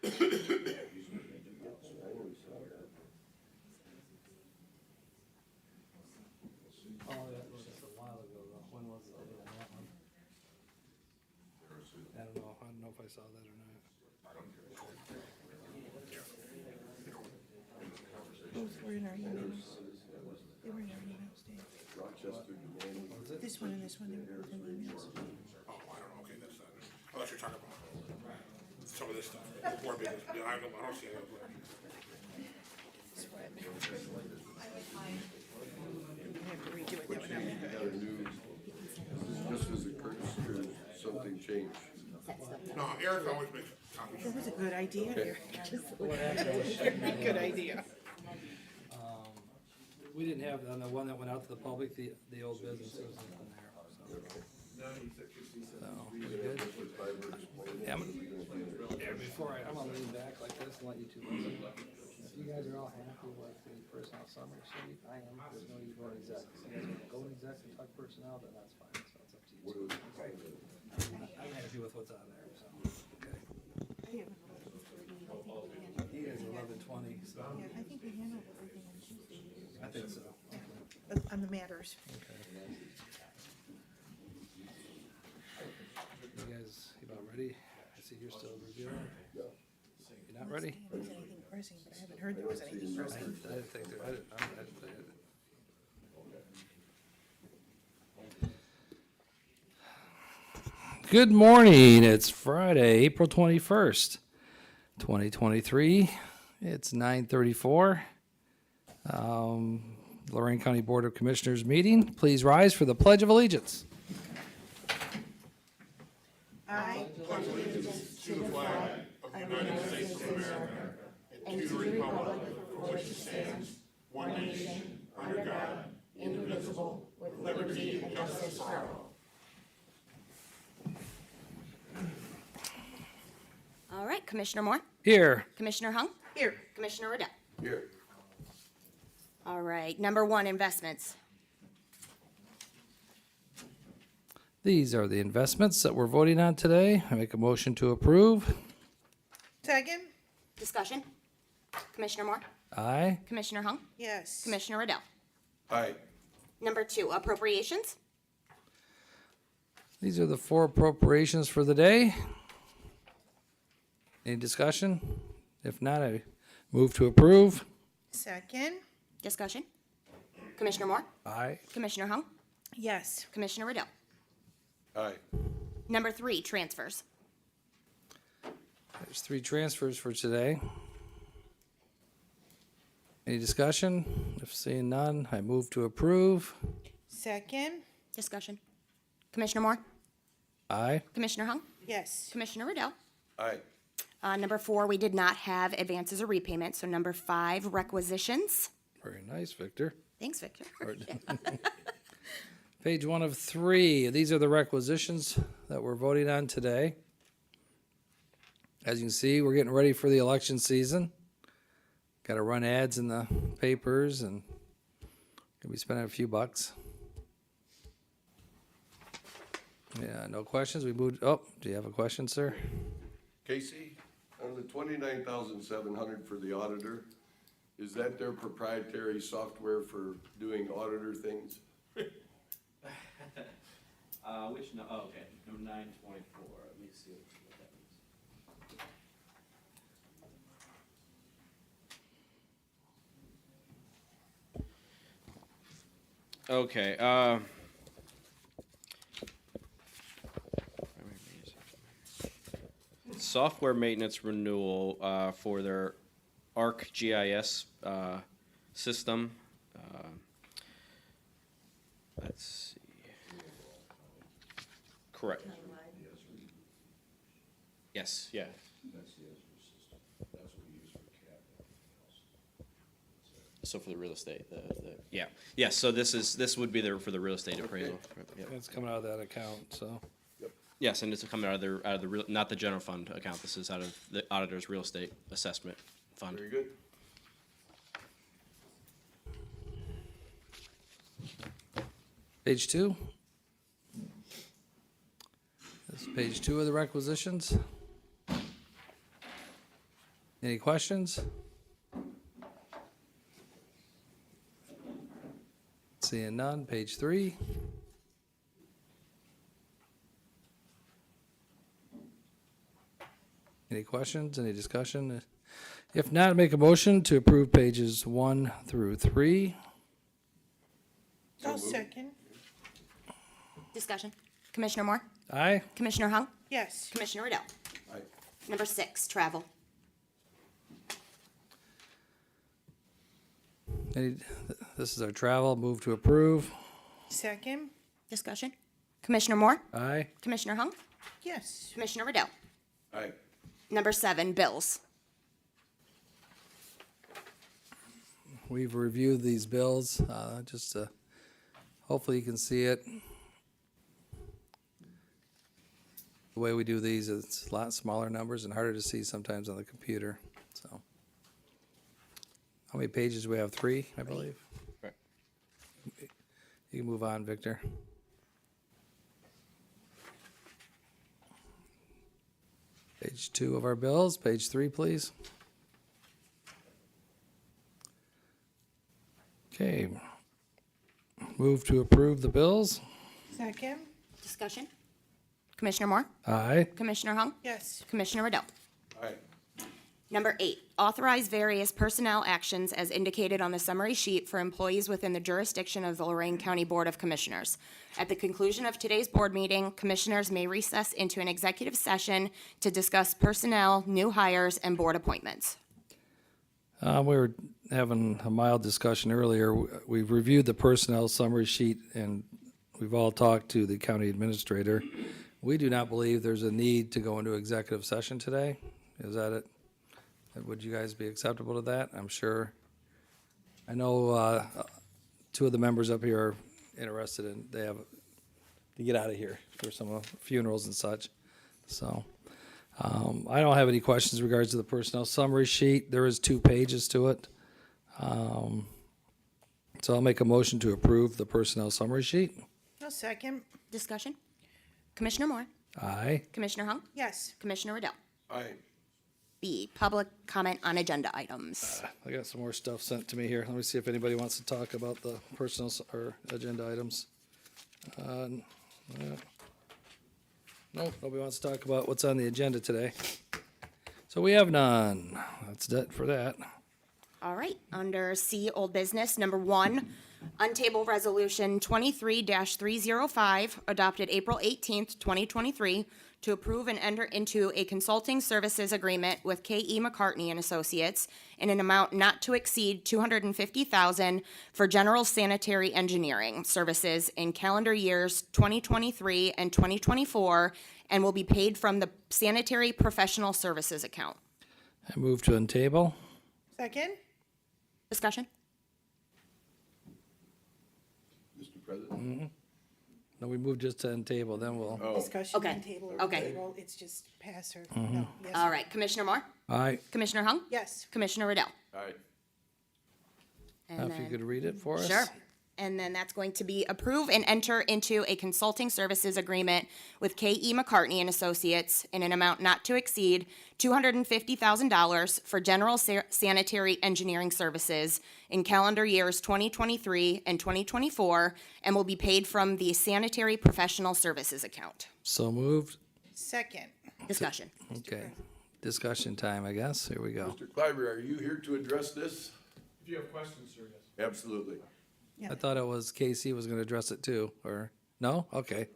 Oh, that was just a while ago, though. When was it? That one? I don't know if I saw that or not. Both were in our emails. They were in our emails, Dave. This one and this one, they were both in emails. Oh, I don't know, okay, that's not, unless you're talking about some of this stuff, more business, yeah, I don't see it. You have to redo it, that would not be good. Got a new, just as a courtesy, or something changed. No, Eric always makes copies. That was a good idea, Eric. Very good idea. We didn't have, on the one that went out to the public, the old business, there was nothing there, so. So, we good? Yeah, before I'm gonna lean back like this and let you two listen. If you guys are all happy with the personnel summary sheet, I am, there's no need for exec. If you guys wanna go in exec and talk personnel, then that's fine, so it's up to you. I'm happy with what's on there, so, okay. I have an 11:30. He has 11:20, so, Yeah, I think we handled everything on Tuesday. I think so. On the matters. You guys, you about ready? I see you're still reviewing. You're not ready? If there's anything pressing, but I haven't heard there was anything I pressing. didn't think there, I didn't. Good morning. It's Friday, April 21st, 2023. It's 9:34. Lorain County Board of Commissioners meeting. Please rise for the Pledge of Allegiance. I, All right, Commissioner Moore, Here. Commissioner Hung, here, Commissioner Riddell. Here. All right, number one, investments. These are the investments that we're voting on today. I make a motion to approve. second, Discussion. Commissioner Moore, Aye. Commissioner Hung, yes. Commissioner Riddell. Aye. Number two, appropriations. These are the four appropriations for the day. Any discussion? If not, I move to approve. Second, Discussion. Commissioner Moore, Aye. Commissioner Hung, yes. Commissioner Riddell. Aye. Number three, transfers. There's three transfers for today. Any discussion? If seeing none, I move to approve. Second, Discussion. Commissioner Moore, Aye. Commissioner Hung, yes. Commissioner Riddell. Aye. Number four, we did not have advances or repayments, so number five, requisitions. Very nice, Victor. Thanks, Victor. Page 1 of 3. These are the requisitions that we're voting on today. As you can see, we're getting ready for the election season. Got to run ads in the papers and gonna be spending a few bucks. Yeah, no questions. We moved. Oh, do you have a question, sir? Casey, on the 29,700 for the auditor, is that their proprietary software for doing auditor things? Which, no, oh, okay, number 924, let me see what that means. Okay, software maintenance renewal, for their ArcGIS, system. Let's see. Correct. Yes, yeah. So for the real estate, yeah, yeah, so this would be there for the real estate appraisal. Yep. It's coming out of that account, so. Yes, and it's coming out of the real, not the general fund account, this is out of the auditor's real estate assessment fund. Very good. Page 2. This is page 2 of the requisitions. Any questions? Seeing none, page 3. Any questions, any discussion? If not, make a motion to approve pages 1 through 3. I'll second. Discussion. Commissioner Moore? Aye. Commissioner Hung? Yes. Commissioner Riddell? Aye. Number 6, travel. This is our travel, move to approve. Second. Discussion. Commissioner Moore? Aye. Commissioner Hung? Yes. Commissioner Riddell? Aye. Number 7, bills. We've reviewed these bills, hopefully you can see it. The way we do these, it's a lot smaller numbers and harder to see sometimes on the computer, so. How many pages do we have? 3, I believe? Right. You can move on, Victor. Page 2 of our bills, page 3, please. Okay. Move to approve the bills. Second. Discussion. Commissioner Moore? Aye. Commissioner Hung? Yes. Commissioner Riddell? Aye. Number 8, authorize various personnel actions as indicated on the summary sheet for employees within the jurisdiction of the Lorain County Board of Commissioners. At the conclusion of today's board meeting, commissioners may recess into an executive session to discuss personnel, new hires, and board appointments. We were having a mild discussion earlier. We've reviewed the personnel summary sheet and we've all talked to the county administrator. We do not believe there's a need to go into executive session today. Is that it? Would you guys be acceptable to that? I'm sure. I know 2 of the members up here are interested in, they have to get out of here for some funerals and such. So I don't have any questions in regards to the personnel summary sheet. There is 2 pages to it. So I'll make a motion to approve the personnel summary sheet. I'll second. Discussion. Commissioner Moore? Aye. Commissioner Hung? Yes. Commissioner Riddell? Aye. B, public comment on agenda items. I got some more stuff sent to me here. Let me see if anybody wants to talk about the personnel or agenda items. Nope, nobody wants to talk about what's on the agenda today. So we have none. That's it for that. All right, under C, old business, number 1, untable resolution 23-305, adopted April 18th, 2023, to approve and enter into a consulting services agreement with K.E. McCartney and Associates in an amount not to exceed $250,000 for general sanitary engineering services in calendar years 2023 and 2024, and will be paid from the sanitary professional services account. I move to untable. Second. Discussion? Mr. President? No, we move just to untable, then we'll. Discussion Okay. on table or Okay. table. It's just pass or no. Yes. All right, Commissioner Moore? Aye. Commissioner Hung? Yes. Commissioner Riddell? Aye. And If you then- could read it for us. Sure. And then that's going to be approve and enter into a consulting services agreement with K.E. McCartney and Associates in an amount not to exceed $250,000 for general sanitary engineering services in calendar years 2023 and 2024, and will be paid from the sanitary professional services account. So moved. Second. Discussion. Okay. Discussion time, I guess. Here we go. Mr. Kleiber, are you here to address this? If you have questions, sir, yes. Absolutely. I thought it was Casey was gonna address it too, or, no? Okay.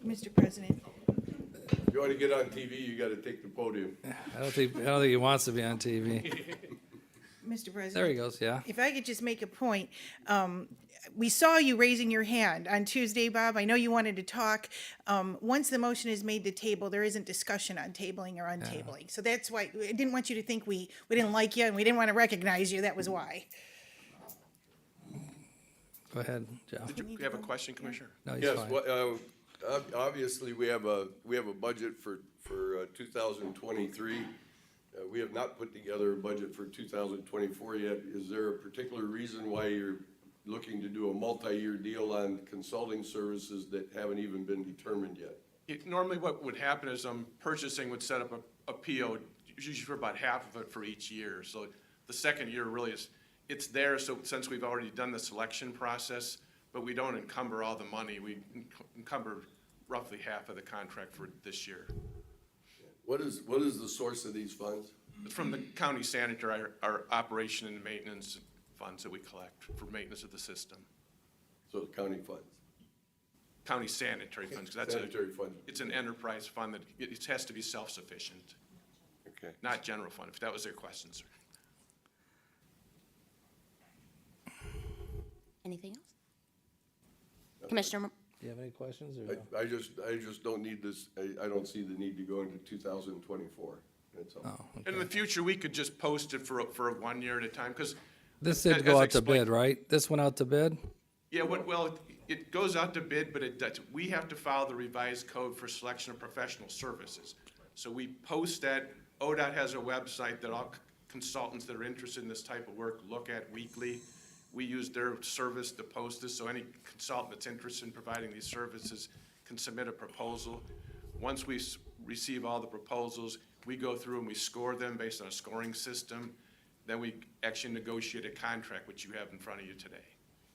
Mr. President. If you want to get on TV, you got to take the podium. I don't think he wants to be on TV. Mr. President. There he goes, yeah. If I could just make a point, we saw you raising your hand on Tuesday, Bob. I know you wanted to talk. Once the motion is made to table, there isn't discussion on tabling or untabling. So that's why, I didn't want you to think we didn't like you and we didn't want to recognize you. That was why. Go ahead, Jeff. Did you have a question, Commissioner? No, he's Yes, fine. well, obviously, we have a budget for 2023. We have not put together a budget for 2024 yet. Is there a particular reason why you're looking to do a multi-year deal on consulting services that haven't even been determined yet? Normally what would happen is purchasing would set up a PO, usually for about half of it for each year. So the second year really is, it's there, so since we've already done the selection process, but we don't encumber all the money, we encumber roughly half of the contract for this year. What is the source of these funds? It's from the county sanitary, our operation and maintenance funds that we collect for maintenance of the system. So the county funds, County sanitary funds, 'cause that's sanitary fund, it's an enterprise fund that it has to be self-sufficient, okay. not general fund, if that was their question, sir. Anything else? Commissioner, Do you have any questions or no? I just don't need this, I don't see the need to go into 2024, that's all. Oh, And in the future, we could just post it for 1 year at a time, because. This did go out to bid, right? This went out to bid? Yeah, it goes out to bid, but it does, we have to follow the revised code for selection of professional services. So we post that, ODOT has a website that all consultants that are interested in this type of work look at weekly. We use their service to post this, so any consultant that's interested in providing these services can submit a proposal. Once we receive all the proposals, we go through and we score them based on a scoring system. Then we actually negotiate a contract, which you have in front of you today.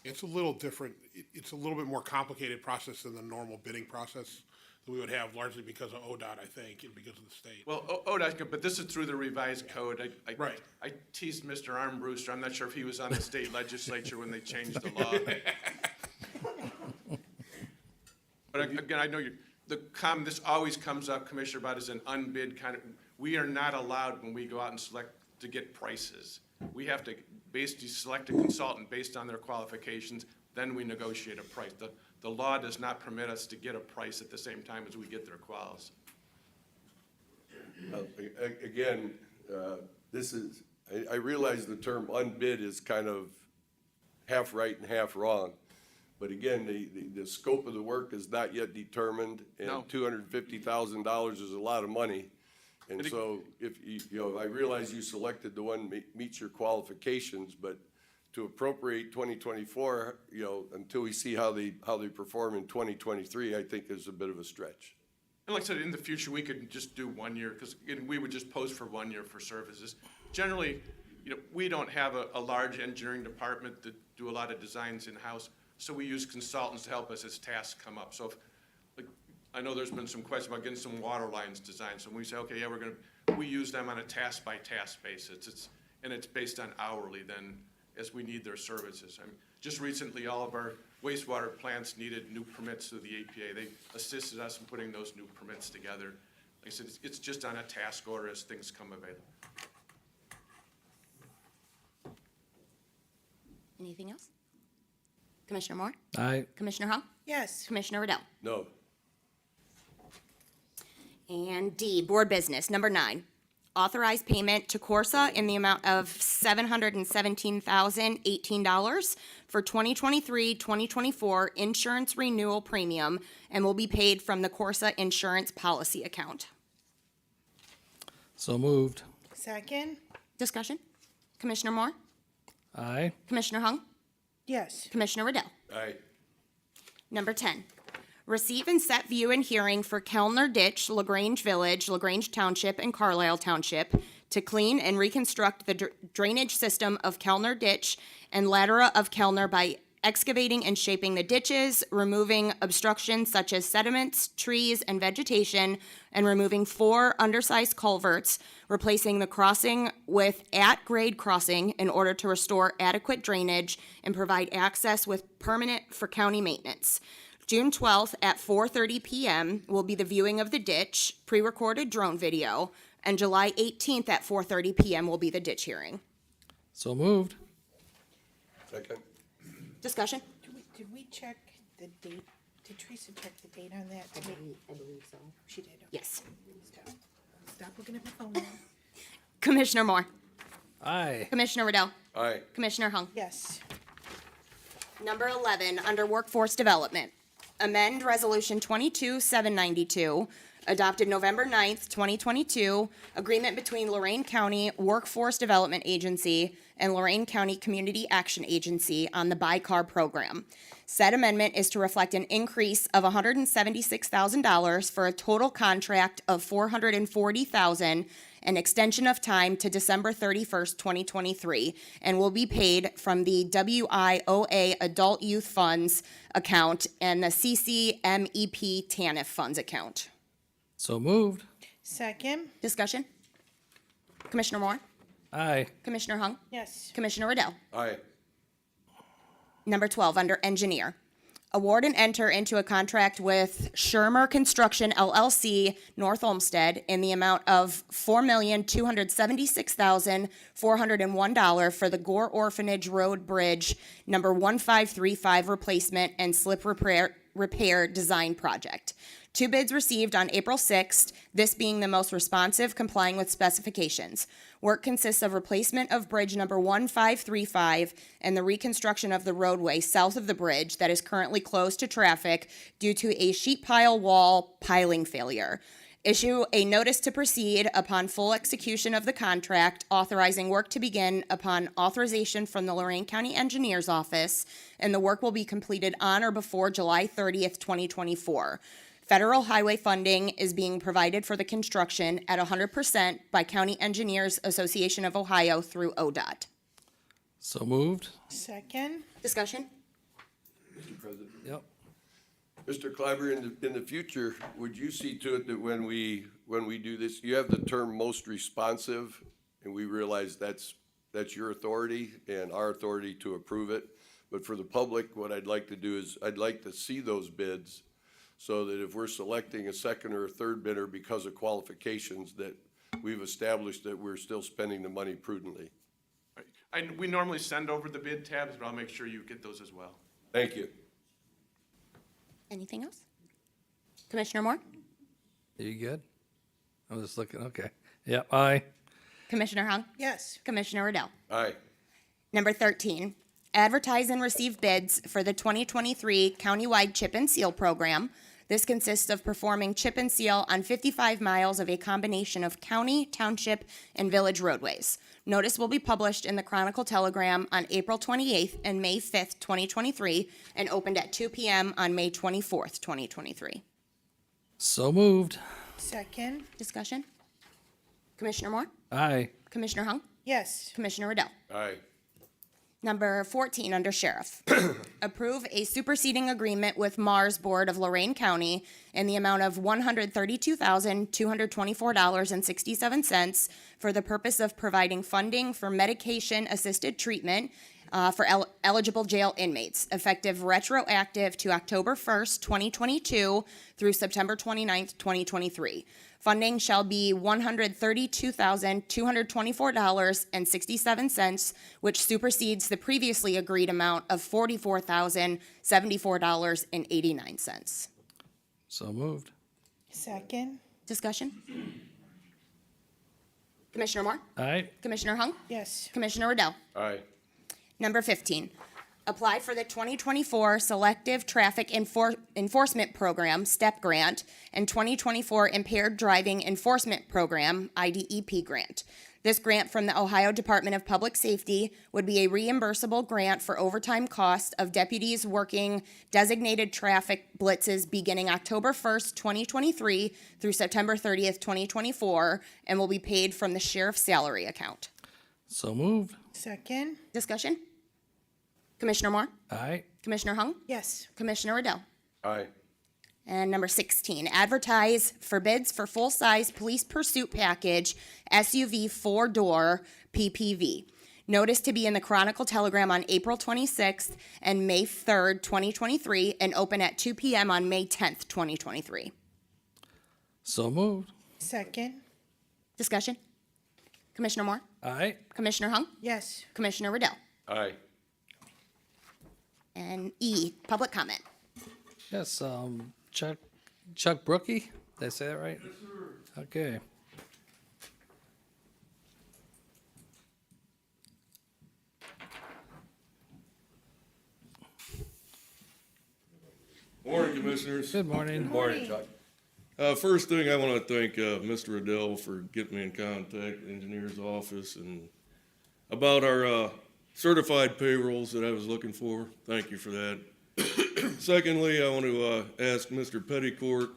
It's a little different, it's a little bit more complicated process than the normal bidding process that we would have, largely because of ODOT, I think, and because of the state. Well, ODOT, but this is through the revised code. Right. I teased Mr. Armbruster. I'm not sure if he was on the state legislature when they changed the law. But again, I know this always comes up, Commissioner, about as an unbid kind of, we are not allowed when we go out and select to get prices. We have to basically select a consultant based on their qualifications, then we negotiate a price. The law does not permit us to get a price at the same time as we get their quals. Again, I realize the term unbid is kind of half right and half wrong. But again, the scope of the work is not yet determined, and No. $250,000 is a lot of money. And so if, I realize you selected the one meets your qualifications, but to appropriate 2024, until we see how they perform in 2023, I think is a bit of a stretch. And like I said, in the future, we could just do 1 year, because we would just post for 1 year for services. Generally, we don't have a large engineering department that do a lot of designs in-house, so we use consultants to help us as tasks come up. So I know there's been some questions about getting some water lines designed, so when we say, okay, yeah, we use them on a task-by-task basis. It's based on hourly then, as we need their services. Just recently, all of our wastewater plants needed new permits through the EPA. They assisted us in putting those new permits together. Like I said, it's just on a task order as things come available. anything else? Commissioner Moore? Aye. Commissioner Hung? Yes. Commissioner Riddell? No, And D, board business, number 9. Authorize payment to Corsa in the amount of $717,018 for 2023-2024 insurance renewal premium and will be paid from the Corsa insurance policy account. So moved. Second? Discussion? Commissioner Moore? Aye. Commissioner Hung? Yes. Commissioner Riddell? aye, Number 10, receive and set view and hearing for Kellner Ditch, LaGrange Village, LaGrange Township, and Carlisle Township to clean and reconstruct the drainage system of Kellner Ditch and latera of Kellner by excavating and shaping the ditches, removing obstructions such as sediments, trees, and vegetation, and removing 4 undersized culverts, replacing the crossing with at-grade crossing in order to restore adequate drainage and provide access with permanent for county maintenance. June 12th at 4:30 p.m. will be the viewing of the ditch, pre-recorded drone video, and July 18th at 4:30 p.m. will be the ditch hearing. So moved. second, Discussion? Did we check the date? Did Teresa check the date on that? I believe so. She did. Okay. Yes. Stop looking at my phone now. Commissioner Moore? Aye. Commissioner Riddell? aye, Commissioner Hung? Yes. Number 11, under workforce development. amend Resolution 22-792, adopted November 9th, 2022, agreement between Lorain County Workforce Development Agency and Lorain County Community Action Agency on the Bi-Car program. Said amendment is to reflect an increase of $176,000 for a total contract of $440,000, an extension of time to December 31st, 2023, and will be paid from the WIOA Adult Youth Funds account and the CCMEP TANF Funds account. So moved. Second. Discussion? Commissioner Moore? Aye. Commissioner Hung? Yes. Commissioner Riddell? Aye. Number 12, under engineer. Award and enter into a contract with Shermer Construction LLC, North Olmsted, in the amount of $4,276,401 for the Gore Orphanage Road Bridge number 1535 replacement and slip repair design project. 2 bids received on April 6th, this being the most responsive, complying with specifications. Work consists of replacement of bridge number 1535 and the reconstruction of the roadway south of the bridge that is currently closed to traffic due to a sheet pile wall piling failure. Issue a notice to proceed upon full execution of the contract, authorizing work to begin upon authorization from the Lorain County Engineers Office, and the work will be completed on or before July 30th, 2024. Federal highway funding is being provided for the construction at 100% by County Engineers Association of Ohio through ODOT. So moved. Second. Discussion? Mr. President. Yep. Mr. Clyber, in the future, would you see to it that when we do this, you have the term most responsive, and we realize that's your authority and our authority to approve it. But for the public, what I'd like to do is, I'd like to see those bids so that if we're selecting a second or a third bidder because of qualifications, that we've established that we're still spending the money prudently. We normally send over the bid tabs, but I'll make sure you get those as well. Thank you. Anything else? Commissioner Moore? Are you good? I'm just looking, okay. Yep, aye. Commissioner Hung? Yes. Commissioner Riddell? Aye. Number 13, advertise and receive bids for the 2023 countywide chip and seal program. This consists of performing chip and seal on 55 miles of a combination of county, township, and village roadways. Notice will be published in the Chronicle Telegram on April 28th and May 5th, 2023, and opened at 2 p.m. on May 24th, 2023. So moved. Second. Discussion? Commissioner Moore? Aye. Commissioner Hung? Yes. Commissioner Riddell? Aye. Number 14, under Sheriff. Approve a superseding agreement with Mars Board of Lorain County in the amount of $132,224.67 for the purpose of providing funding for medication-assisted treatment for eligible jail inmates, effective retroactive to October 1st, 2022 through September 29th, 2023. Funding shall be $132,224.67, which supersedes the previously agreed amount of $44,074.89. So moved. Second. Discussion? Commissioner Moore? Aye. Commissioner Hung? Yes. Commissioner Riddell? Aye. Number 15, apply for the 2024 Selective Traffic Enforcement Program, STEP grant, and 2024 Impaired Driving Enforcement Program, IDEP grant. This grant from the Ohio Department of Public Safety would be a reimbursable grant for overtime costs of deputies working designated traffic blitzes beginning October 1st, 2023 through September 30th, 2024, and will be paid from the sheriff's salary account. So moved. Second. Discussion? Commissioner Moore? Aye. Commissioner Hung? Yes. Commissioner Riddell? Aye. And number 16, advertise for bids for full-size police pursuit package SUV 4-door PPV. Notice to be in the Chronicle Telegram on April 26th and May 3rd, 2023, and open at 2 p.m. on May 10th, 2023. So moved. Second. Discussion? Commissioner Moore? Aye. Commissioner Hung? Yes. Commissioner Riddell? Aye. And E, public comment. Yes, Chuck Brookie, did I say that right? Yes, sir. Okay. Morning, Commissioners. Good morning. Morning, Chuck. First thing, I want to thank Mr. Adele for getting me in contact with the engineer's office and about our certified payrolls that I was looking for. Thank you for that. Secondly, I want to ask Mr. Petticourt,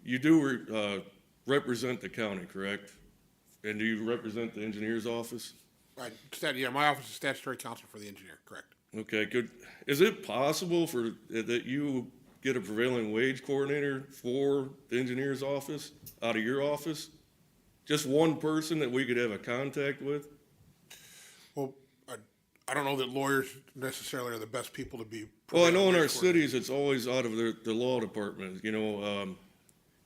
you do represent the county, correct? And do you represent the engineer's office? Yeah, my office is statutory counsel for the engineer, correct. Okay, good. Is it possible that you get a prevailing wage coordinator for the engineer's office out of your office? Just one person that we could have a contact with? Well, I don't know that lawyers necessarily are the best people to be. Well, I know in our wage coordinators. cities, it's always out of the law department, you know,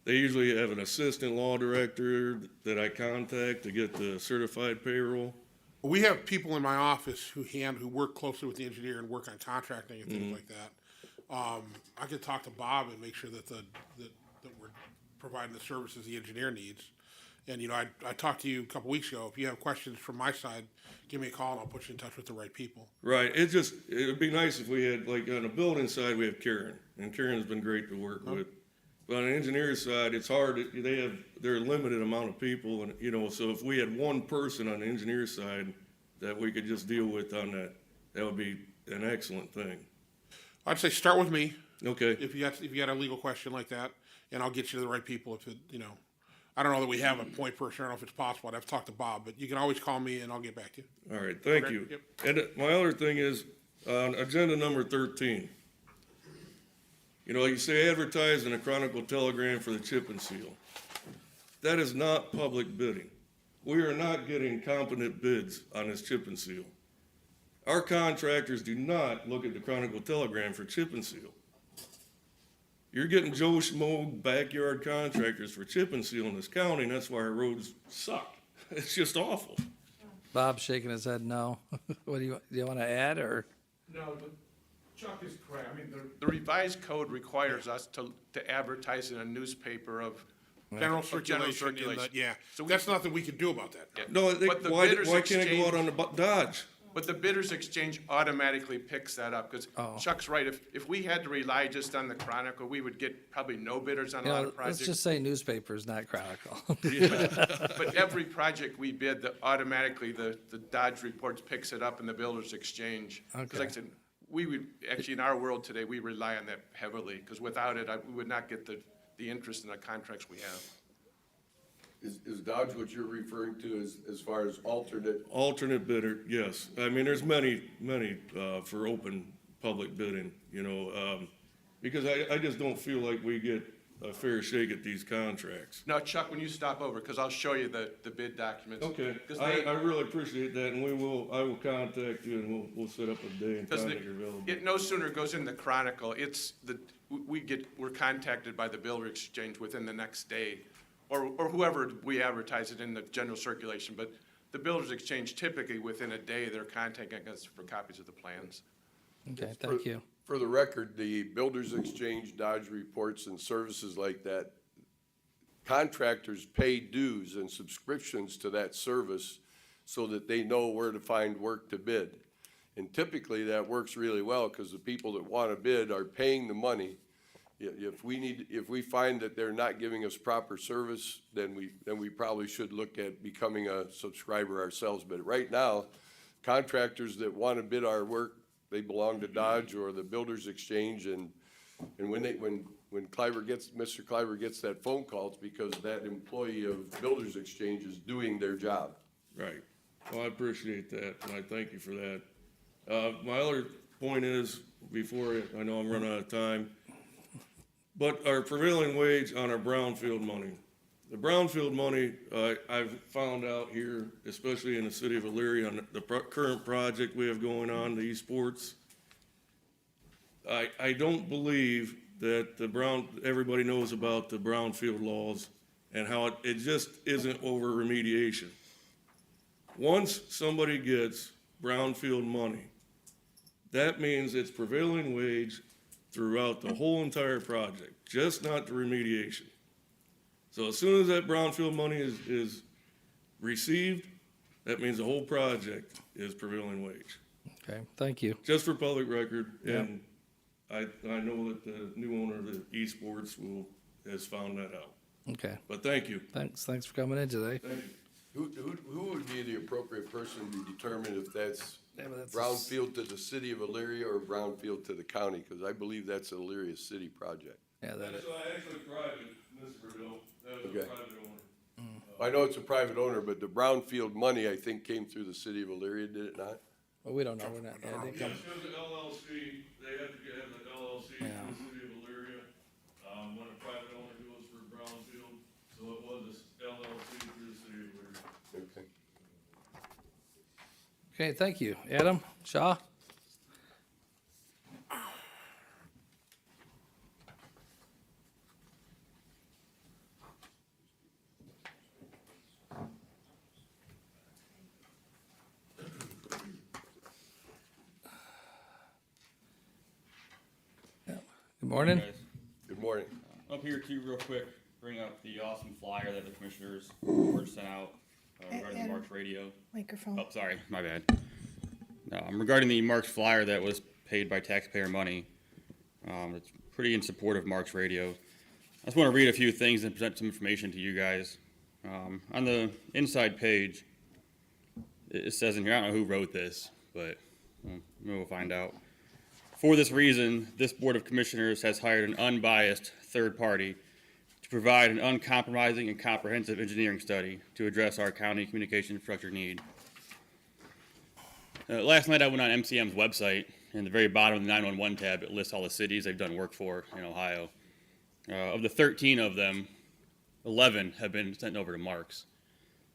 they usually have an assistant law director that I contact to get the certified payroll. We have people in my office who work closely with the engineer and work on contracting and things like that. I could talk to Bob and make sure that that we're providing the services the engineer needs. And, you know, I talked to you a couple weeks ago. If you have questions from my side, give me a call and I'll put you in touch with the right people. Right, it'd be nice if we had, like, on the building side, we have Karen, and Karen's been great to work with. But on the engineer's side, it's hard, they're a limited amount of people, and, you know, so if we had one person on the engineer's side that we could just deal with on that would be an excellent thing. I'd say start with me Okay, if you got a legal question like that, and I'll get you to the right people if it, you know. I don't know that we have a point person. I don't know if it's possible. I'd have to talk to Bob, but you can always call me and I'll get back to you. all right, thank Okay, you. yep. And my other thing is, on agenda number 13, you know, you say advertise in a Chronicle Telegram for the chip and seal. That is not public bidding. We are not getting competent bids on this chip and seal. Our contractors do not look at the Chronicle Telegram for chip and seal. You're getting Joe Schmo backyard contractors for chip and seal in this county, and that's why our roads suck. It's just awful. Bob's shaking his head no. What do you want to add, or? No, Chuck is correct. I mean, the revised code requires us to advertise in a newspaper of General of general circulation, and circulation. yeah. So we- That's nothing we can do about that. No, But the why bidders can't it go out on the Dodge? But the bidders exchange automatically picks that up, because Oh. Chuck's right, if we had to rely just on the Chronicle, we would get probably no bidders on a You lot know, of let's projects. just say newspapers, not Chronicle. But every project we bid, automatically the Dodge Reports picks it up and the builders exchange. Because like I said, we would, actually in our world today, we rely on that heavily, because without it, we would not get the interest in the contracts we have. Is Dodge what you're referring to as far as alternate? Alternate bidder, yes. I mean, there's many, for open public bidding, you know, because I just don't feel like we get a fair shake at these contracts. Now, Chuck, when you stop over, because I'll show you the bid documents. Okay, 'Cause I really appreciate that, and I will contact you, and we'll set up a day and Because contact your available. it no sooner goes in the Chronicle, we're contacted by the builder exchange within the next day, or whoever we advertise it in the general circulation, but the builders exchange typically within a day, they're contacting us for copies of the plans. Okay, thank you. For the record, the Builders Exchange, Dodge Reports, and services like that, contractors pay dues and subscriptions to that service so that they know where to find work to bid. And typically, that works really well, because the people that want to bid are paying the money. If we find that they're not giving us proper service, then we probably should look at becoming a subscriber ourselves. But right now, contractors that want to bid our work, they belong to Dodge or the Builders Exchange, and when Mr. Cliver gets that phone call, it's because that employee of Builders Exchange is doing their job. Right. Well, I appreciate that, and I thank you for that. My other point is, I know I'm running out of time, but our prevailing wage on our brownfield money. The brownfield money, I've found out here, especially in the city of Elyria, on the current project we have going on, the esports, I don't believe that everybody knows about the brownfield laws and how it just isn't over remediation. Once somebody gets brownfield money, that means it's prevailing wage throughout the whole entire project, just not the remediation. So as soon as that brownfield money is received, that means the whole project is prevailing wage. Okay, thank you. Just for public record, and I know that the new owner of the esports has found that out. Okay, But thank you. thanks for coming in today. Thank you. Who would be the appropriate person to determine if that's Yeah, but that's- brownfield to the city of Elyria or brownfield to the county? Because I believe that's an Elyria city project. Yeah, that is. Actually private, Mr. Riddle. That was Okay. a private owner. I know it's a private owner, but the brownfield money, I think, came through the city of Elyria, did it not? Well, we don't know, we're not, yeah, they come, Yes, there's an LLC, they have to have an LLC for Yeah. the city of Elyria. When a private owner goes for brownfield, so it was a LLC through the city of Elyria. Okay. okay, thank you. Adam, Shaw? Good morning. Guys, Good morning. up here too, real quick, bring up the awesome flyer that the commissioners were sent out regarding the Marks radio. Microphone. Oh, sorry, my bad. Regarding the Marks flyer that was paid by taxpayer money, it's pretty in support of Marks radio. I just want to read a few things and present some information to you guys. On the inside page, it says in here, I don't know who wrote this, but we'll find out. For this reason, this Board of Commissioners has hired an unbiased third party to provide an uncompromising and comprehensive engineering study to address our county communication infrastructure need. Last night I went on MCM's website, and at the very bottom of the 911 tab, it lists all the cities they've done work for in Ohio. Of the 13 of them, 11 have been sent over to Marks.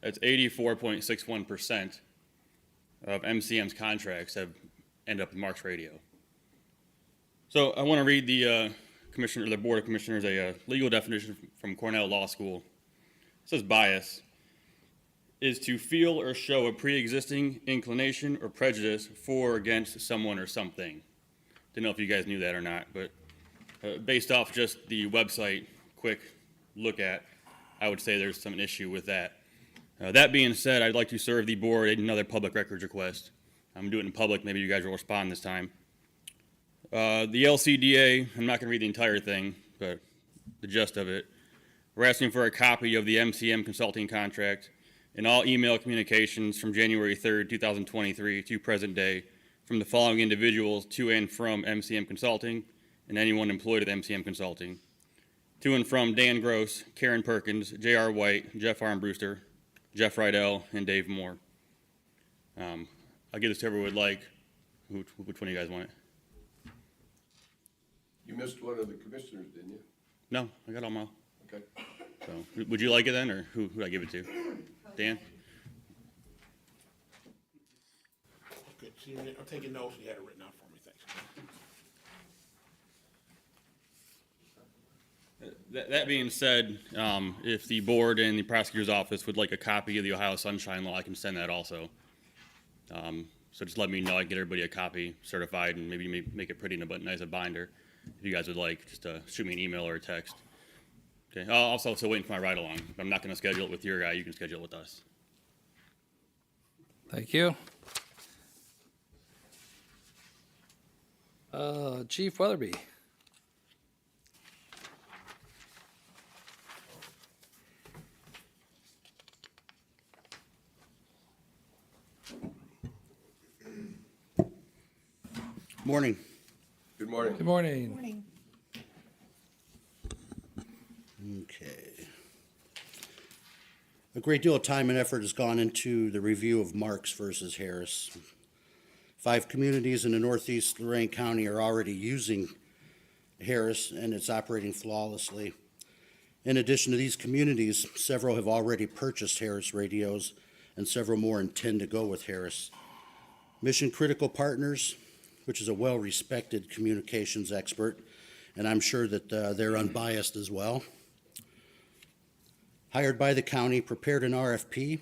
That's 84.61% of MCM's contracts have ended up in Marks Radio. So I want to read the commissioner, the Board of Commissioners, a legal definition from Cornell Law School. It says bias is to feel or show a pre-existing inclination or prejudice for or against someone or something. Didn't know if you guys knew that or not, but based off just the website, quick look at, I would say there's some issue with that. That being said, I'd like to serve the board another public records request. I'm doing it in public, maybe you guys will respond this time. The LCDA, I'm not going to read the entire thing, but the gist of it. We're asking for a copy of the MCM consulting contract and all email communications from January 3rd, 2023 to present day from the following individuals to and from MCM Consulting and anyone employed at MCM Consulting. To and from Dan Gross, Karen Perkins, J.R. White, Jeff Armbruster, Jeff Rydell, and Dave Moore. I'll give this to whoever would like. Which one do you guys want it? You missed one of the commissioners, didn't you? No, I got all my. Okay. So, would you like it then, or who would I give it to? Dan? Good, so I'm taking notes, you had it written out for me, thanks. That being said, if the board and the prosecutor's office would like a copy of the Ohio Sunshine Law, I can send that also. So just let me know. I can get everybody a copy certified and maybe make it pretty in a nice binder. If you guys would like, just shoot me an email or a text. Okay. I'll also still waiting for my ride along. If I'm not going to schedule it with your guy, you can schedule it with us. Thank you. Chief Weatherby. Morning. Good morning. Good morning. Morning. Okay. A great deal of time and effort has gone into the review of Marks versus Harris. 5 communities in the northeast Lorain County are already using Harris, and it's operating flawlessly. In addition to these communities, several have already purchased Harris radios, and several more intend to go with Harris. Mission Critical Partners, which is a well-respected communications expert, and I'm sure that they're unbiased as well, hired by the county, prepared an RFP,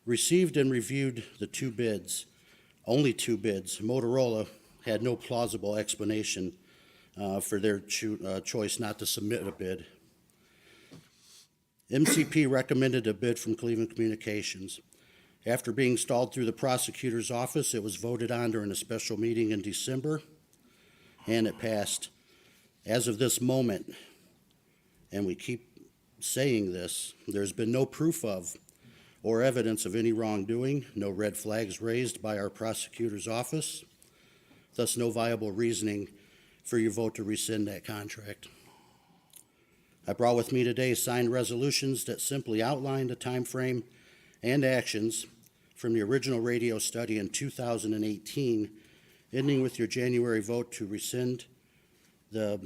received and reviewed the 2 bids, only 2 bids. Motorola had no plausible explanation for their choice not to submit a bid. MCP recommended a bid from Cleveland Communications. After being stalled through the prosecutor's office, it was voted on during a special meeting in December. and it passed. As of this moment, and we keep saying this, there's been no proof of or evidence of any wrongdoing, no red flags raised by our prosecutor's office, thus no viable reasoning for your vote to rescind that contract. I brought with me today signed resolutions that simply outline the time frame and actions from the original radio study in 2018, ending with your January vote to rescind the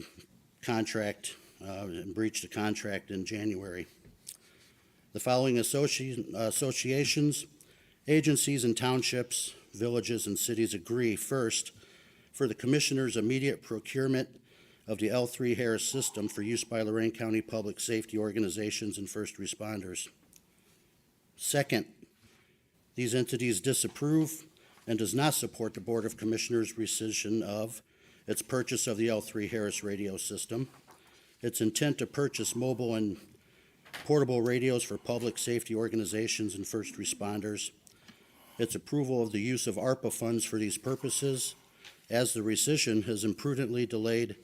contract and breach the contract in January. The following associations, agencies, and townships, villages, and cities agree, first, for the Commissioner's immediate procurement of the L3 Harris system for use by Lorain County public safety organizations and first responders. Second, these entities disapprove and does not support the Board of Commissioners' rescission of its purchase of the L3 Harris radio system, its intent to purchase mobile and portable radios for public safety organizations and first responders, its approval of the use of ARPA funds for these purposes, as the rescission has imprudently delayed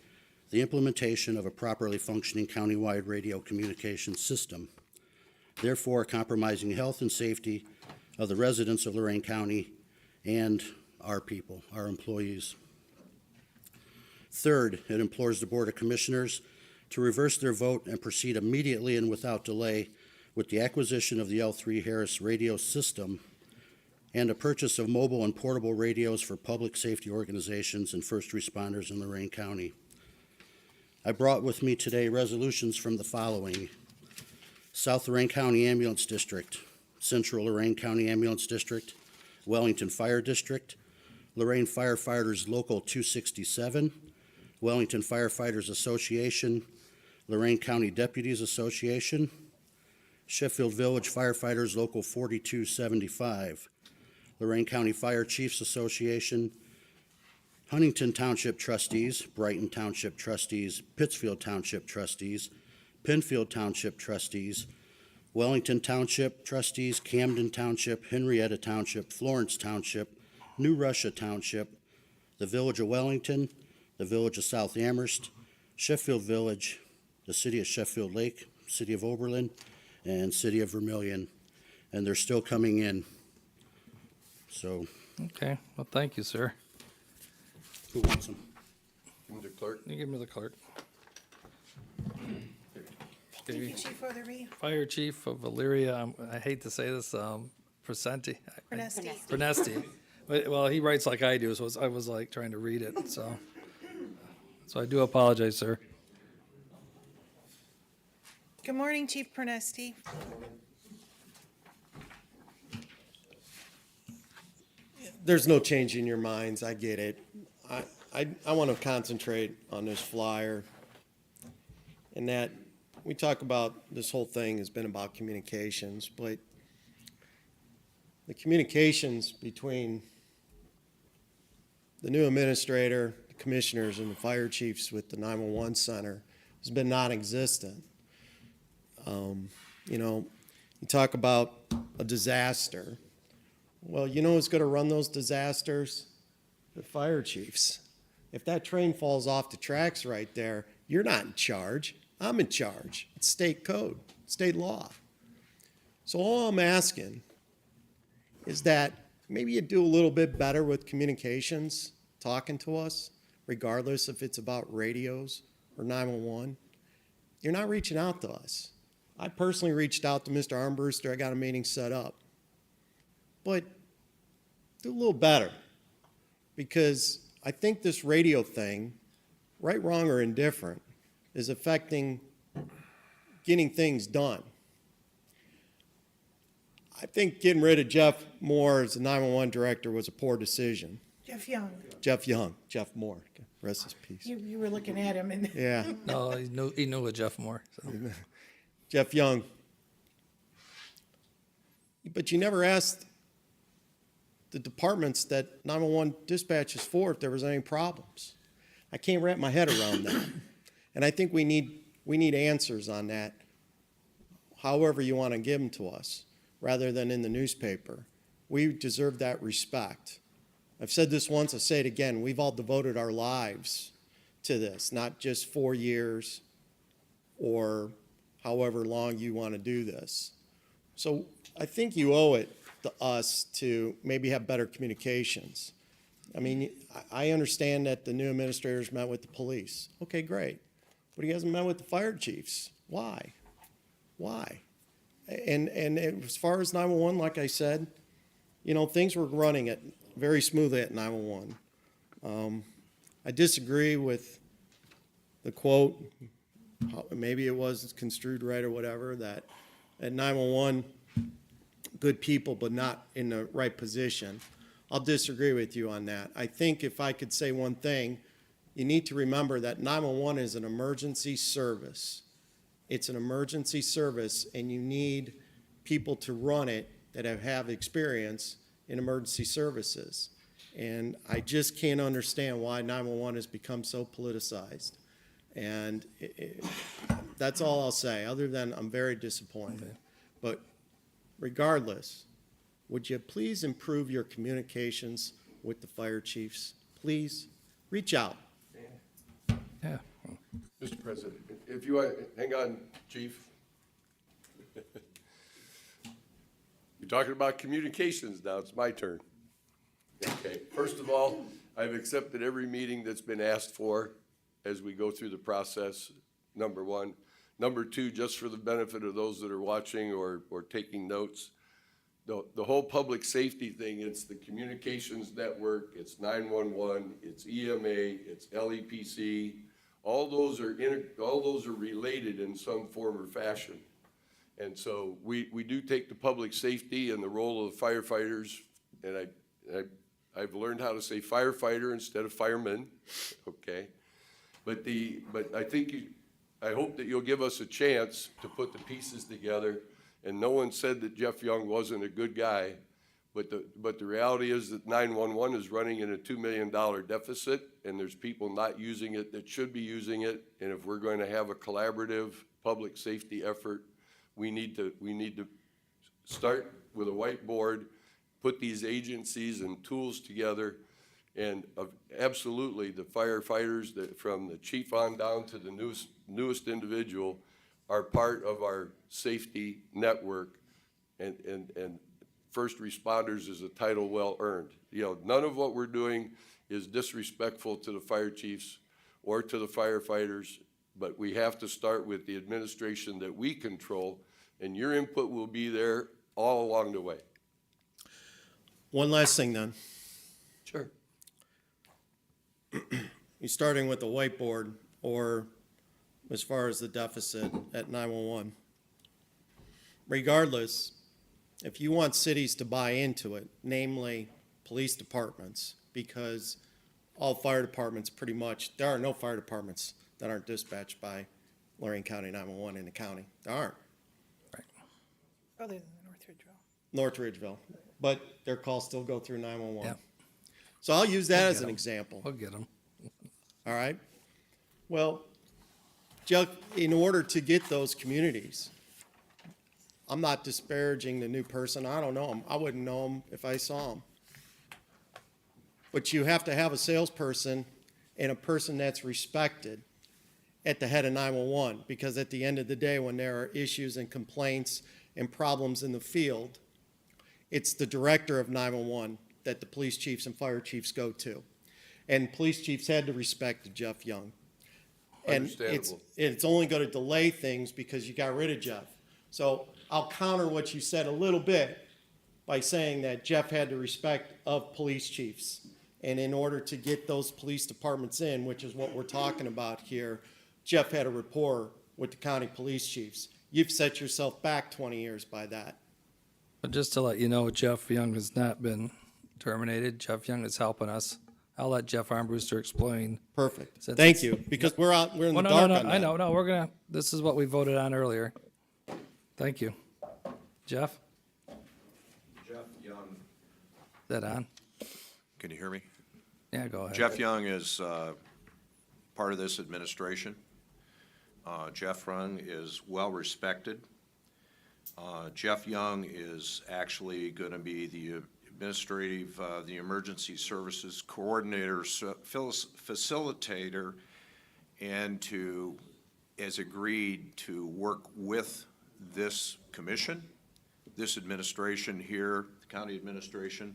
the implementation of a properly functioning countywide radio communications system, therefore compromising health and safety of the residents of Lorain County and our people, our employees. Third, it implores the Board of Commissioners to reverse their vote and proceed immediately and without delay with the acquisition of the L3 Harris radio system and the purchase of mobile and portable radios for public safety organizations and first responders in Lorain County. I brought with me today resolutions from the following: South Lorain County Ambulance District, Central Lorain County Ambulance District, Wellington Fire District, Lorain Firefighters Local 267, Wellington Firefighters Association, Lorain County Deputies Association, Sheffield Village Firefighters Local 4275, Lorain County Fire Chiefs Association, Huntington Township Trustees, Brighton Township Trustees, Pittsfield Township Trustees, Penfield Township Trustees, Wellington Township Trustees, Camden Township, Henrietta Township, Florence Township, New Russia Township, the Village of Wellington, the Village of South Amherst, Sheffield Village, the City of Sheffield Lake, City of Oberlin, and City of Vermillion. And they're still coming in. So, Okay, well, thank you, sir. who wants them? Give me the clerk. You give me the clerk. Thank you, Chief Weatherby. Fire Chief of Elyria, I hate to say this, Presenti. Ernesti. Pernesti. Well, he writes like I do, so I was like trying to read it, so I do apologize, sir. Good morning, Chief Pernesti. There's no change in your minds, I get it. I want to concentrate on this flyer, and that we talk about this whole thing has been about communications, but the communications between the new administrator, the commissioners, and the fire chiefs with the 911 center has been non-existent. You know, you talk about a disaster. Well, you know who's going to run those disasters? The fire chiefs. If that train falls off the tracks right there, you're not in charge. I'm in charge. It's state code, state law. So all I'm asking is that maybe you do a little bit better with communications, talking to us, regardless if it's about radios or 911. You're not reaching out to us. I personally reached out to Mr. Armbruster. I got a meeting set up. But do a little better, because I think this radio thing, right, wrong, or indifferent, is affecting getting things done. I think getting rid of Jeff Moore as the 911 director was a poor decision. Jeff Young. Jeff Moore, rest his peace. You were looking at him and Yeah, No, he knew of Jeff Moore, so. Jeff Young. But you never asked the departments that 911 dispatch is for if there was any problems. I can't wrap my head around that. And I think we need answers on that, however you want to give them to us, rather than in the newspaper. We deserve that respect. I've said this once, I'll say it again. We've all devoted our lives to this, not just 4 years or however long you want to do this. So I think you owe it to us to maybe have better communications. I mean, I understand that the new administrators met with the police. Okay, great. But he hasn't met with the fire chiefs. Why? Why? And as far as 911, like I said, you know, things were running it very smoothly at 911. I disagree with the quote, maybe it was construed right or whatever, that at 911, good people, but not in the right position. I'll disagree with you on that. I think if I could say one thing, you need to remember that 911 is an emergency service. It's an emergency service, and you need people to run it that have experience in emergency services. And I just can't understand why 911 has become so politicized. And that's all I'll say, other than I'm very disappointed. But regardless, would you please improve your communications with the fire chiefs? Please reach out. Yeah. Mr. President, if you want, hang on, Chief. You're talking about communications now, it's my turn. Okay, first of all, I've accepted every meeting that's been asked for as we go through the process, number one. Number two, just for the benefit of those that are watching or taking notes, the whole public safety thing, it's the communications network, it's 911, it's EMA, it's LEPC, all those are related in some form or fashion. And so we do take the public safety and the role of the firefighters, and I've learned how to say firefighter instead of fireman, okay? But I hope that you'll give us a chance to put the pieces together. And no one said that Jeff Young wasn't a good guy, but the reality is that 911 is running in a $2 million deficit, and there's people not using it that should be using it. And if we're going to have a collaborative public safety effort, we need to start with a whiteboard, put these agencies and tools together, and absolutely the firefighters, from the chief on down to the newest individual, are part of our safety network, and first responders is a title well earned. You know, none of what we're doing is disrespectful to the fire chiefs or to the firefighters, but we have to start with the administration that we control, and your input will be there all along the way. One last thing then. Sure. You're starting with the whiteboard, or as far as the deficit at 911. Regardless, if you want cities to buy into it, namely police departments, because all fire departments pretty much, there are no fire departments that aren't dispatched by Lorain County 911 in the county. There aren't. Right. Other than the North Ridgeville. North Ridgeville, but their calls still go through 911. Yep. So I'll use that as get an 'em. example. We'll get them. All right? Well, Chuck, in order to get those communities, I'm not disparaging the new person. I don't know him. I wouldn't know him if I saw him. But you have to have a salesperson and a person that's respected at the head of 911, because at the end of the day, when there are issues and complaints and problems in the field, it's the director of 911 that the police chiefs and fire chiefs go to. And police chiefs had to respect Jeff Young. And Understandable. it's only going to delay things because you got rid of Jeff. So I'll counter what you said a little bit by saying that Jeff had the respect of police chiefs. And in order to get those police departments in, which is what we're talking about here, Jeff had a rapport with the county police chiefs. You've set yourself back 20 years by that. But just to let you know, Jeff Young has not been terminated. Jeff Young is helping us. I'll let Jeff Armbruster explain. Perfect. Since Thank it's- you, because we're in the Well, no, dark no, on no, that. I know, no, we're gonna, this is what we voted on earlier. Thank you. Jeff, Jeff Young, is that on? can you hear me? Yeah, go ahead. Jeff Young is part of this administration. Jeff Young is well-respected. Jeff Young is actually going to be the the emergency services coordinator, facilitator and has agreed to work with this commission, this administration here, the county administration,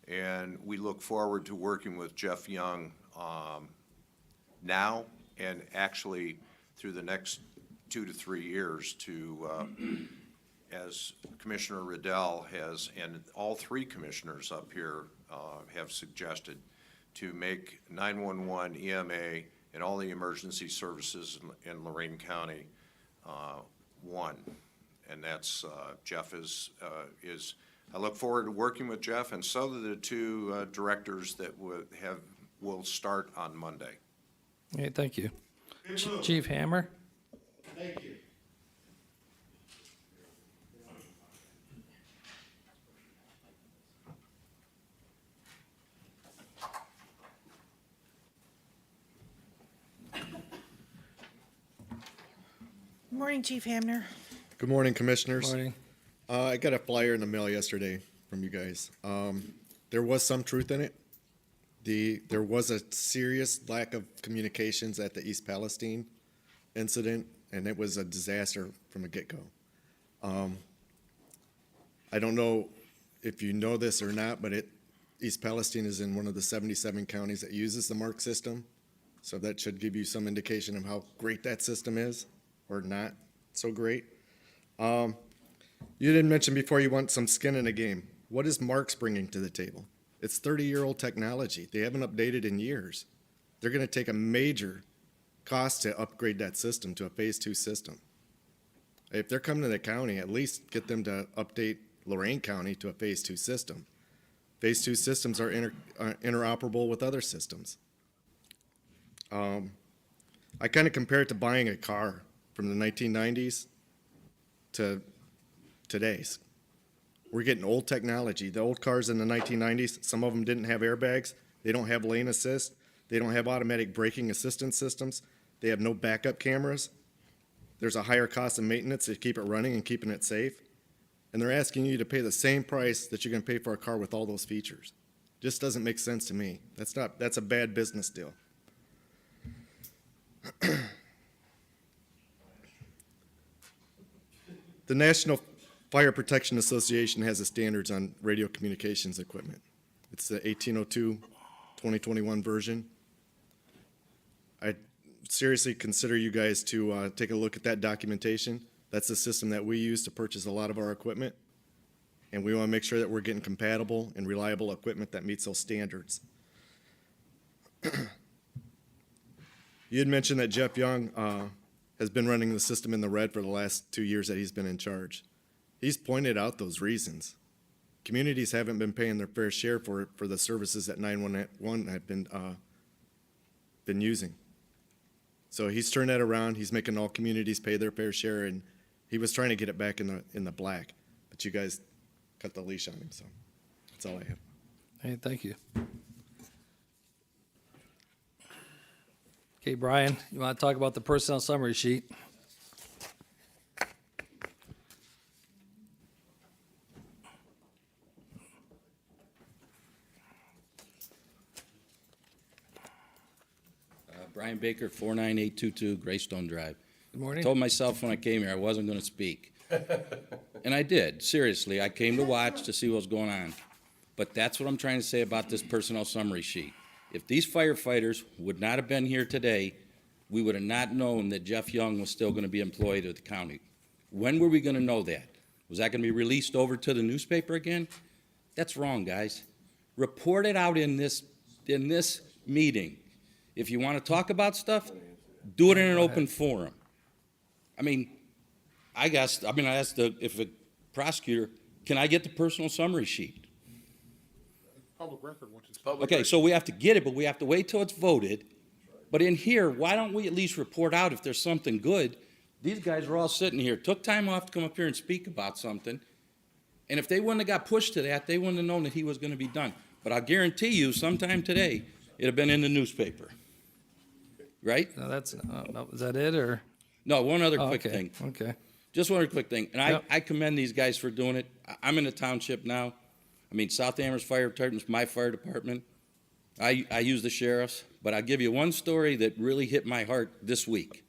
and we look forward to working with Jeff Young now and actually through the next 2 to 3 years to, as Commissioner Riddell has, and all 3 commissioners up here have suggested, to make 911, EMA, and all the emergency services in Lorain County one. And that's, Jeff is, I look forward to working with Jeff, and so do the 2 directors that will start on Monday. Okay, thank you. Chief Hammer? Thank you. Good morning, Chief Hamner. Good morning, Commissioners. Morning. I got a flyer in the mail yesterday from you guys. There was some truth in it. There was a serious lack of communications at the East Palestine incident, and it was a disaster from the get-go. I don't know if you know this or not, but East Palestine is in one of the 77 counties that uses the MARC system. So that should give you some indication of how great that system is, or not so great. You didn't mention before you want some skin in the game. What is MARC's bringing to the table? It's 30-year-old technology. They haven't updated in years. They're going to take a major cost to upgrade that system to a phase 2 system. If they're coming to the county, at least get them to update Lorain County to a phase 2 system. Phase 2 systems are interoperable with other systems. I kind of compare it to buying a car from the 1990s to today's. We're getting old technology. The old cars in the 1990s, some of them didn't have airbags. They don't have lane assist. They don't have automatic braking assistance systems. They have no backup cameras. There's a higher cost of maintenance to keep it running and keeping it safe. And they're asking you to pay the same price that you're going to pay for a car with all those features. Just doesn't make sense to me. That's a bad business deal. The National Fire Protection Association has the standards on radio communications equipment. It's the 1802-2021 version. I seriously consider you guys to take a look at that documentation. That's the system that we use to purchase a lot of our equipment. And we want to make sure that we're getting compatible and reliable equipment that meets those standards. You had mentioned that Jeff Young has been running the system in the red for the last 2 years that he's been in charge. He's pointed out those reasons. Communities haven't been paying their fair share for the services that 911 have been using. So he's turned that around. He's making all communities pay their fair share, and he was trying to get it back in the black. But you guys cut the leash on him, so that's all I have. Hey, thank you. Okay, Brian, you want to talk about the personnel summary sheet? Brian Baker, 49822 Greystone Drive. Good morning. I told myself when I came here I wasn't going to speak. And I did, seriously. I came to watch to see what was going on. But that's what I'm trying to say about this personnel summary sheet. If these firefighters would not have been here today, we would have not known that Jeff Young was still going to be employed at the county. When were we going to know that? Was that going to be released over to the newspaper again? That's wrong, guys. Report it out in this meeting. If you want to talk about stuff, do it in an open forum. I asked if a prosecutor, can I get the personal summary sheet? Public record once it's Okay, so we have to get it, but we have to wait till it's voted. But in here, why don't we at least report out if there's something good? These guys were all sitting here, took time off to come up here and speak about something. And if they wouldn't have got pushed to that, they wouldn't have known that he was going to be done. But I'll guarantee you, sometime today, it'd have been in the newspaper. Right? No, no, is that it, or? No, one other quick thing. Okay. Just one other quick thing. And Yep. I commend these guys for doing it. I'm in the township now. South Amherst Fire Department's my fire department. I use the sheriffs, but I'll give you one story that really hit my heart this week.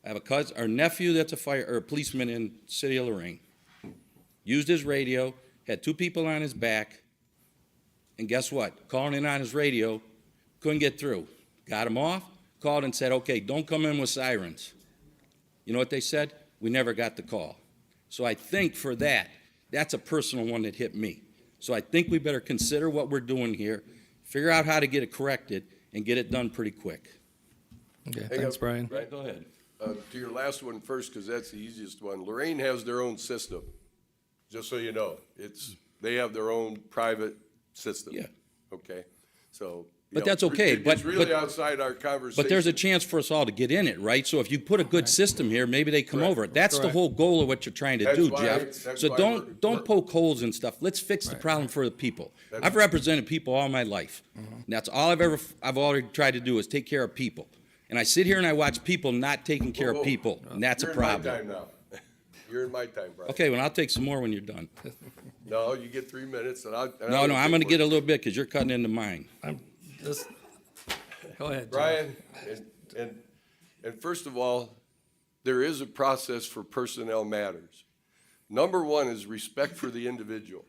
I have a cousin, or nephew that's a policeman in the city of Lorain. Used his radio, had 2 people on his back, and guess what? Calling in on his radio, couldn't get through. Got him off, called and said, okay, don't come in with sirens. You know what they said? We never got the call. So I think for that, that's a personal one that hit me. So I think we better consider what we're doing here, figure out how to get it corrected, and get it done pretty quick. Okay, Hang thanks, on, Brian. Brian. Go ahead. To your last one first, because that's the easiest one. Lorain has their own system, just so you know. They have their own private system. Yeah. Okay, so. But that's okay, It's really outside our conversation. But there's a chance for us all to get in it, right? So if you put a good system here, maybe they come over it. That's the Correct. whole goal of what you're trying to That's do, why- Jeff. that's So why don't poke holes and stuff. Let's fix the problem for the people. I've represented people all my life. And that's all I've already tried to do is take care of people. And I sit here and I watch people not taking care Whoa, of people, and that's a You're in my problem. time now. You're in my time, Brian. Okay, well, I'll take some more when you're done. No, you get 3 minutes, and I'll. No, I'm gonna get a little bit, because you're cutting into mine. I'm just, go ahead, Jeff. Brian, and first of all, there is a process for personnel matters. Number one is respect for the individual.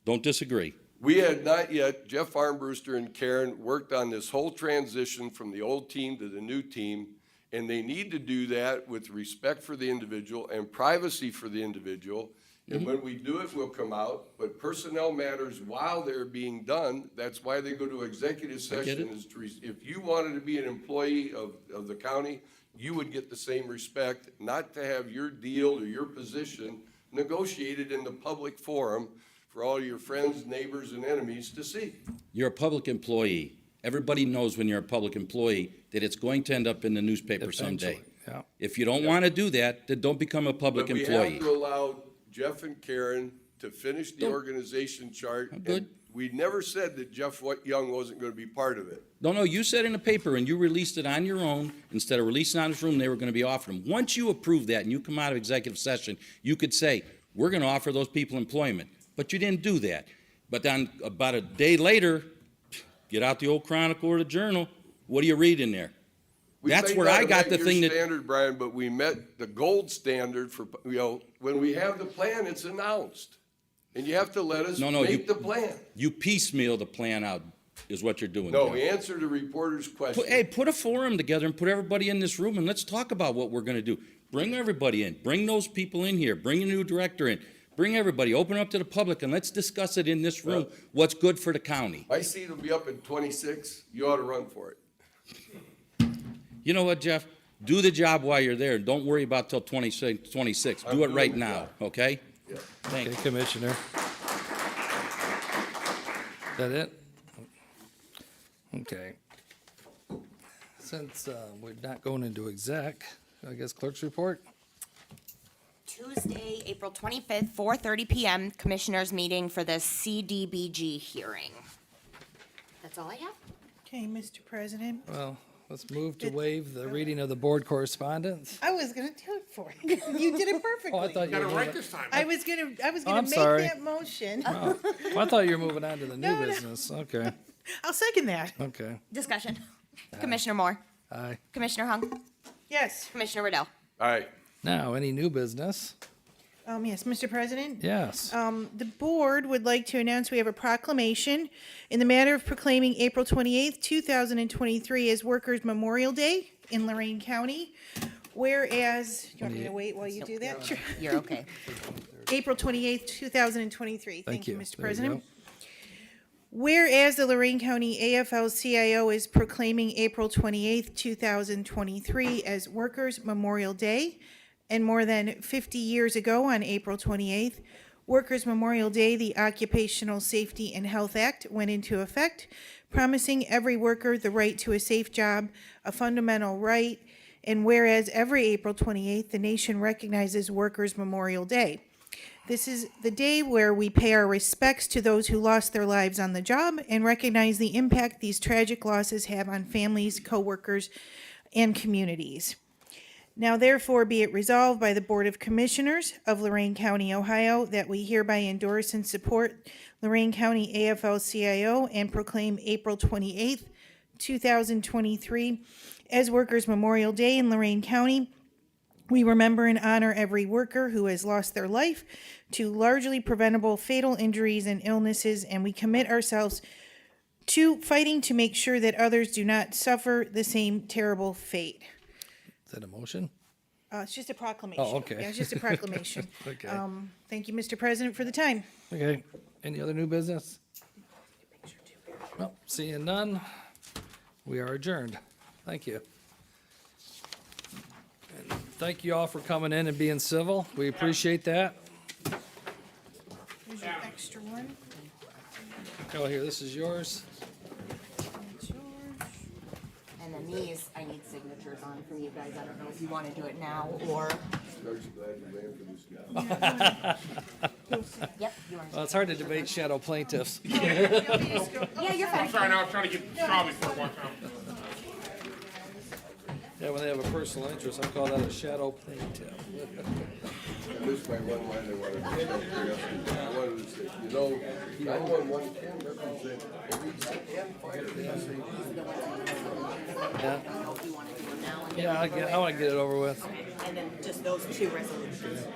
Don't disagree. We had not yet, Jeff Armbruster and Karen worked on this whole transition from the old team to the new team, and they need to do that with respect for the individual and privacy for the individual. And when we do it, we'll come out, but personnel matters while they're being done, that's why they go to executive session. If you wanted to be an employee of the county, you would get the same respect, not to have your deal or your position negotiated in the public forum for all your friends, neighbors, and enemies to see. You're a public employee. Everybody knows when you're a public employee that it's going to end up in the newspaper someday. Eventually, yeah. If you don't want to do that, then don't become a public But we employee. have to allow Jeff and Karen to finish the Don't- organization chart. I'm good. And we never said that Jeff Young wasn't gonna be part of it. No, you said in the paper and you released it on your own, instead of releasing it on this room, they were gonna be offering them. Once you approve that and you come out of executive session, you could say, we're gonna offer those people employment. But you didn't do that. But then about a day later, get out the old Chronicle or the Journal, what do you read in there? We That's may where not I have got met the thing your that, standard, Brian, but we met the gold standard for, when we have the plan, it's announced. And you have to let us No, make the plan. you piecemeal the plan out, is what you're doing. No, Jeff. we answered a reporter's question. Put a forum together and put everybody in this room and let's talk about what we're gonna do. Bring everybody in, bring those people in here, bring a new director in, bring everybody, open up to the public and let's discuss it in this room, what's good for the county. My seat will be up in 26, you ought to run for it. You know what, Jeff? Do the job while you're there. Don't worry about till 26. Do it doing right the now, job. okay? Yeah. Thank Okay, you. Commissioner. Is that it? Okay. Since we're not going into exec, I guess clerk's report? Tuesday, April 25th, 4:30 PM, Commissioners meeting for the CDBG hearing. That's all I have. Okay, Mr. President. Well, let's move to waive the reading of the board correspondence. I was gonna do it for you. You did it perfectly. Oh, I thought you Got were it right moving, this time. I was gonna I'm make sorry. that motion. oh, I thought you were moving on to the new No, no. business. Okay, I'll second that. okay. Discussion. Commissioner Moore, Aye. Commissioner Hung, Yes. Commissioner Riddell. All right. Now, any new business? Yes, Mr. President. Yes. The board would like to announce we have a proclamation in the matter of proclaiming April 28th, 2023 as Workers' Memorial Day in Lorain County. Whereas, do you want me to wait while you do that? Sure. You're okay. April 28th, 2023. Thank you, Mr. There you President. go. Whereas the Lorain County AFL-CIO is proclaiming April 28th, 2023 as Workers' Memorial Day, and more than 50 years ago on April 28th, Workers' Memorial Day, the Occupational Safety and Health Act went into effect, promising every worker the right to a safe job, a fundamental right, and whereas every April 28th, the nation recognizes Workers' Memorial Day. This is the day where we pay our respects to those who lost their lives on the job and recognize the impact these tragic losses have on families, coworkers, and communities. Now therefore be it resolved by the Board of Commissioners of Lorain County, Ohio, that we hereby endorse and support Lorain County AFL-CIO and proclaim April 28th, 2023 as Workers' Memorial Day in Lorain County. We remember and honor every worker who has lost their life to largely preventable fatal injuries and illnesses, and we commit ourselves to fighting to make sure that others do not suffer the same terrible fate. Is that a motion? It's just a proclamation. Oh, okay. Yeah, it's just a proclamation. Okay. Thank you, Mr. President, for the time. Okay, any other new business? Well, seeing none, we are adjourned. Thank you. And thank you all for coming in and being civil. We appreciate that. Here's your extra one. Oh, here, this is yours. It's yours. And then these, I need signatures on from you guys. I don't know if you want to do it now or. Yep, yours. Well, it's hard to debate shadow plaintiffs. Yeah, you're fine. Sorry, now I'm trying to get Charlie for one time. Yeah, when they have a personal interest, I call that a shadow plaintiff. This is my one line I wanted to say. I wanted to say, 911 can represent police and fire. Yeah, I don't know if you want to do it now and yeah, I want to get it over with. and then just those two resolutions.